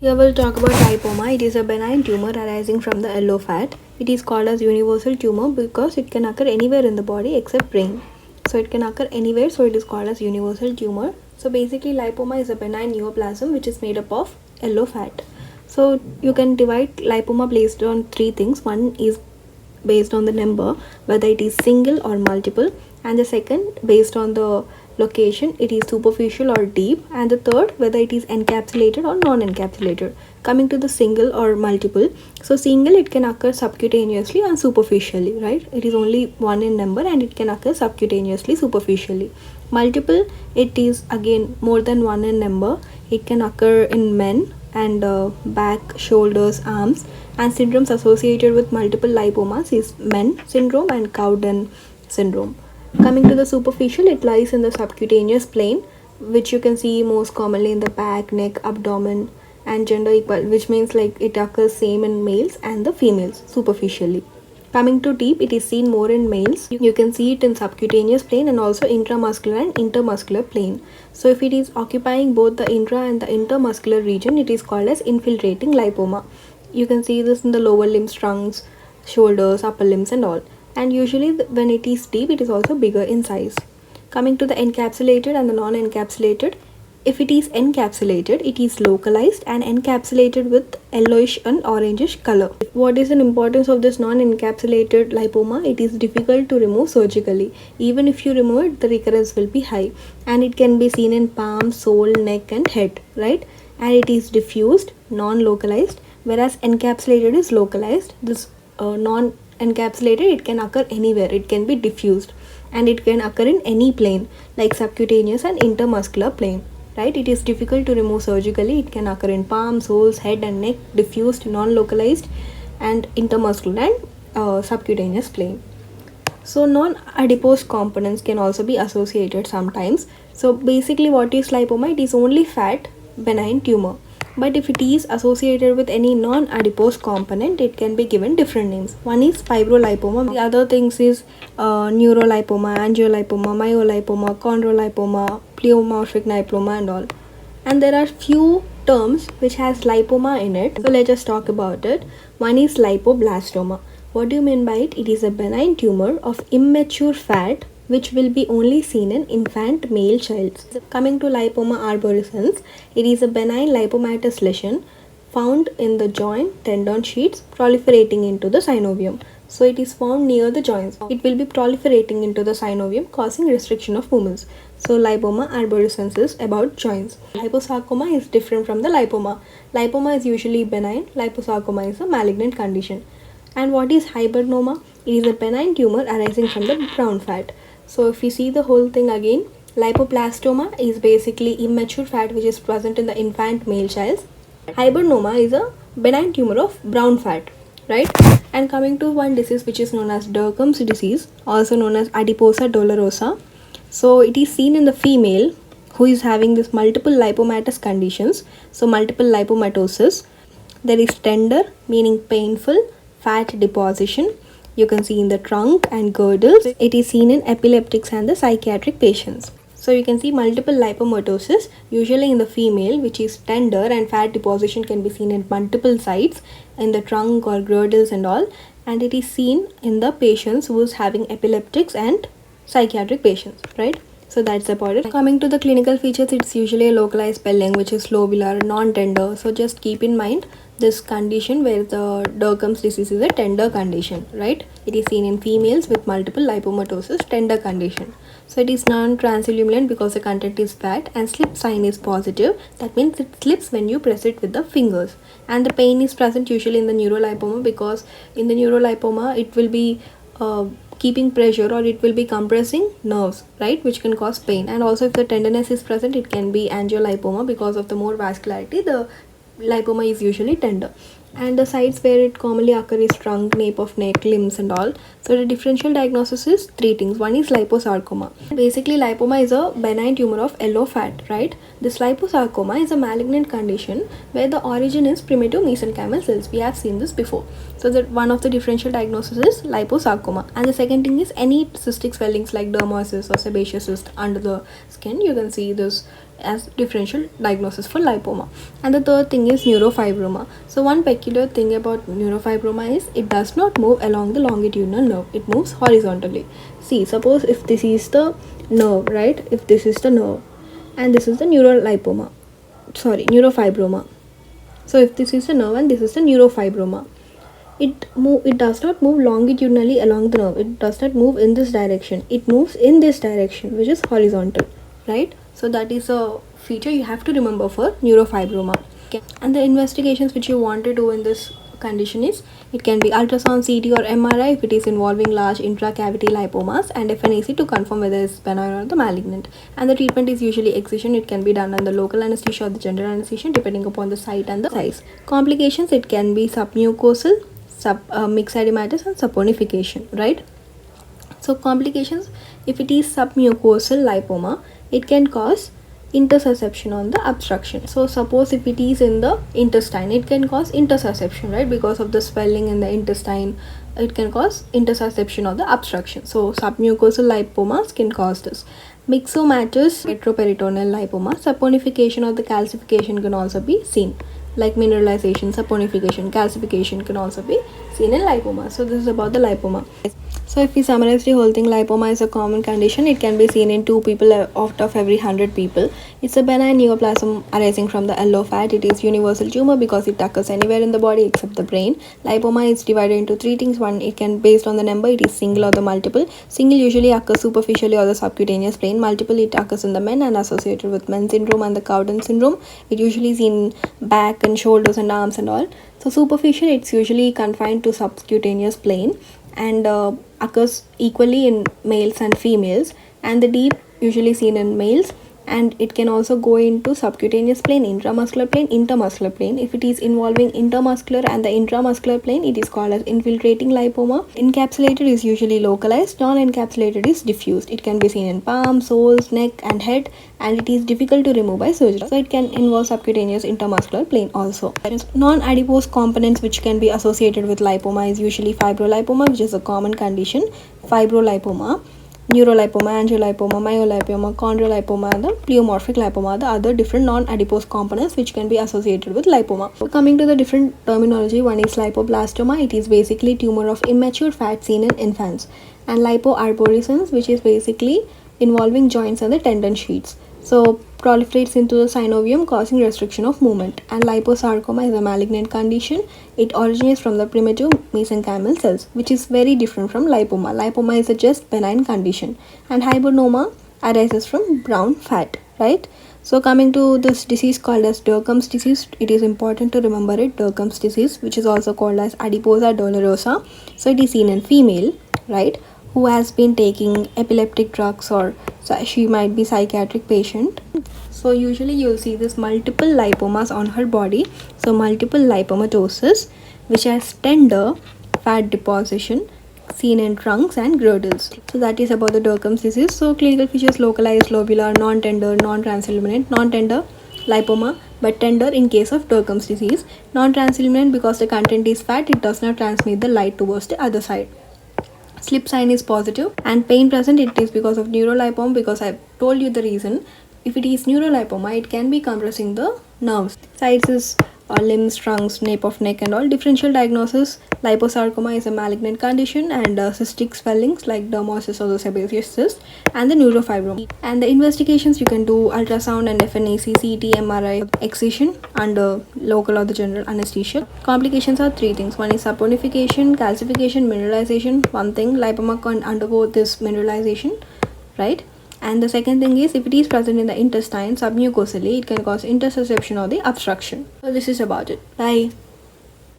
Here we'll talk about lipoma. It is a benign tumor arising from the yellow fat. It is called as universal tumor because it can occur anywhere in the body except brain. So it can occur anywhere, so it is called as universal tumor. So basically lipoma is a benign neoplasm which is made up of yellow fat. So you can divide lipoma based on three things. One is based on the number, whether it is single or multiple, and the second based on the location, it is superficial or deep, and the third whether it is encapsulated or non-encapsulated. Coming to the single or multiple, so single it can occur subcutaneously and superficially, right? It is only one in number and it can occur subcutaneously, superficially. Multiple, it is again more than one in number. It can occur in men and back, shoulders, arms, and syndromes associated with multiple lipomas is Men syndrome and Cowden syndrome. Coming to the superficial, it lies in the subcutaneous plane, which you can see most commonly in the back, neck, abdomen, and gender equal, which means like it occurs same in males and the females superficially. Coming to deep, it is seen more in males. You can see it in subcutaneous plane and also intramuscular and intermuscular plane. So if it is occupying both the intra and the intermuscular region, it is called as infiltrating lipoma. You can see this in the lower limbs, trunks, shoulders, upper limbs and all. And usually when it is deep, it is also bigger in size. Coming to the encapsulated and the non-encapsulated, if it is encapsulated, it is localized and encapsulated with yellowish and orangish color. What is the importance of this non-encapsulated lipoma? It is difficult to remove surgically. Even if you remove it, the recurrence will be high, and it can be seen in palm, sole, neck and head, right? And it is diffused, non-localized, whereas encapsulated is localized. This non-encapsulated, it can occur anywhere. It can be diffused and it can occur in any plane like subcutaneous and intermuscular plane. Right, it is difficult to remove surgically. It can occur in palm, soles, head and neck, diffused, non-localized and intermuscular and subcutaneous plane. So non-adipose components can also be associated sometimes. So basically what is lipoma? It is only fat benign tumor. But if it is associated with any non-adipose component, it can be given different names. One is fibrolipoma. The other things is neurolipoma, angiolipoma, myolipoma, chondrolipoma, pleomorphic lipoma and all. And there are few terms which has lipoma in it. So let's just talk about it. One is lipoblastoma. What do you mean by it? It is a benign tumor of immature fat which will be only seen in infant male childs. Coming to lipoma arborescens, it is a benign lipomatous lesion found in the joint tendon sheets proliferating into the synovium. So it is found near the joints. It will be proliferating into the synovium, causing restriction of movements. So lipoma arborescens is about joints. Liposarcoma is different from the lipoma. Lipoma is usually benign. Liposarcoma is a malignant condition. And what is hibernoma? It is a benign tumor arising from the brown fat. So if we see the whole thing again, lipoblastoma is basically immature fat which is present in the infant male child. Hibernoma is a benign tumor of brown fat, right? And coming to one disease which is known as Derkham's disease, also known as adiposa dolorosa. So it is seen in the female who is having this multiple lipomatous conditions. So multiple lipomatosis. There is tender, meaning painful, fat deposition. You can see in the trunk and girdles. It is seen in epileptics and the psychiatric patients. So you can see multiple lipomatosis usually in the female, which is tender, and fat deposition can be seen in multiple sites in the trunk or girdles and all, and it is seen in the patients who is having epileptics and psychiatric patients, right? So that's about it. Coming to the clinical features, it's usually a localized swelling which is lobular, non-tender. So just keep in mind this condition where the Derkham's disease is a tender condition, right? It is seen in females with multiple lipomatosis, tender condition. So it is non-transluminant because the content is fat, and slip sign is positive. That means it slips when you press it with the fingers. And the pain is present usually in the neurolipoma because in the neurolipoma it will be keeping pressure or it will be compressing nerves, right, which can cause pain. And also if the tenderness is present, it can be angiolipoma because of the more vascularity. The lipoma is usually tender. And the sites where it commonly occurs is trunk, nape of neck, limbs and all. So the differential diagnosis is three things. One is liposarcoma. Basically lipoma is a benign tumor of yellow fat, right? This liposarcoma is a malignant condition where the origin is primitive mesenchymal cells. We have seen this before. So that one of the differential diagnosis is liposarcoma. And the second thing is any cystic swellings like dermosis or sebaceous cyst under the skin. You can see this as differential diagnosis for lipoma. And the third thing is neurofibroma. So one peculiar thing about neurofibroma is it does not move along the longitudinal nerve, it moves horizontally. See, suppose if this is the nerve, right? If this is the nerve and this is the neurofibroma. So if this is the nerve and this is the neurofibroma, it does not move longitudinally along the nerve. It does not move in this direction. It moves in this direction, which is horizontal, right? So that is a feature you have to remember for neurofibroma. Okay. And the investigations which you want to do in this condition is, it can be ultrasound, CT or MRI if it is involving large intracavity lipomas, and FNAC to confirm whether it's benign or the malignant. And the treatment is usually excision. It can be done under local anesthesia or the general anesthesia depending upon the site and the size. Complications, it can be submucosal, mixed edematous and saponification, right? So complications, if it is submucosal lipoma, it can cause intersusception on the obstruction. So suppose if it is in the intestine, it can cause intersusception, right? Because of the swelling in the intestine, it can cause intersusception of the obstruction. So submucosal lipomas can cause this. Myxomatous retroperitoneal lipoma, saponification or the calcification can also be seen. Like mineralization, saponification, calcification can also be seen in lipoma. So this is about the lipoma. So if we summarize the whole thing, lipoma is a common condition. It can be seen in 2 people out of every 100 people. It's a benign neoplasm arising from the yellow fat. It is universal tumor because it occurs anywhere in the body except the brain. Lipoma is divided into 3 things. One, it can, based on the number, it is single or the multiple. Single usually occurs superficially or the subcutaneous plane. Multiple, it occurs in the men and associated with Men's syndrome and the Cowden syndrome. It usually is in back and shoulders and arms and all. So superficial, it's usually confined to subcutaneous plane and occurs equally in males and females, and the deep usually seen in males, and it can also go into subcutaneous plane, intramuscular plane, intermuscular plane. If it is involving intermuscular and the intramuscular plane, it is called as infiltrating lipoma. Encapsulated is usually localized, non-encapsulated is diffused. It can be seen in palm, soles, neck and head, and it is difficult to remove by surgery. So it can involve subcutaneous intermuscular plane also. Non-adipose components which can be associated with lipoma is usually fibrolipoma, which is a common condition, fibrolipoma, neurolipoma, angiolipoma, myolipoma, chondrolipoma, and the pleomorphic lipoma are the other different non-adipose components which can be associated with lipoma. So coming to the different terminology, one is lipoblastoma. It is basically tumor of immature fat seen in infants, and lipoarborescence, which is basically involving joints and the tendon sheets. So proliferates into the synovium causing restriction of movement. And liposarcoma is a malignant condition. It originates from the primitive mesenchymal cells, which is very different from lipoma. Lipoma is a just benign condition, and hybridoma arises from brown fat, right? So coming to this disease called as Derkham's disease, it is important to remember it, Derkham's disease, which is also called as adiposa dolorosa. So it is seen in female, right, who has been taking epileptic drugs, or she might be psychiatric patient. So usually you'll see this multiple lipomas on her body. So multiple lipomatosis, which has tender fat deposition seen in trunks and girdles. So that is about the Derkham's disease. So clinical features: localized, lobular, non-tender, non-transilluminant, non-tender lipoma, but tender in case of Derkham's disease. Non-transilluminant because the content is fat, it does not transmit the light towards the other side. Slip sign is positive, and pain present, it is because of neurolipoma, because I've told you the reason. If it is neurolipoma, it can be compressing the nerves. Sides is limbs, trunks, nape of neck and all. Differential diagnosis: liposarcoma is a malignant condition, and cystic swellings like dermosis or the sebaceous cyst, and the neurofibroma. And the investigations, you can do ultrasound and FNAC, CT, MRI, excision under local or the general anesthesia. Complications are 3 things. One is saponification, calcification, mineralization. One thing, lipoma can undergo this mineralization, right? And the second thing is, if it is present in the intestine submucosally, it can cause intersusception or the obstruction. So this is about it. Bye.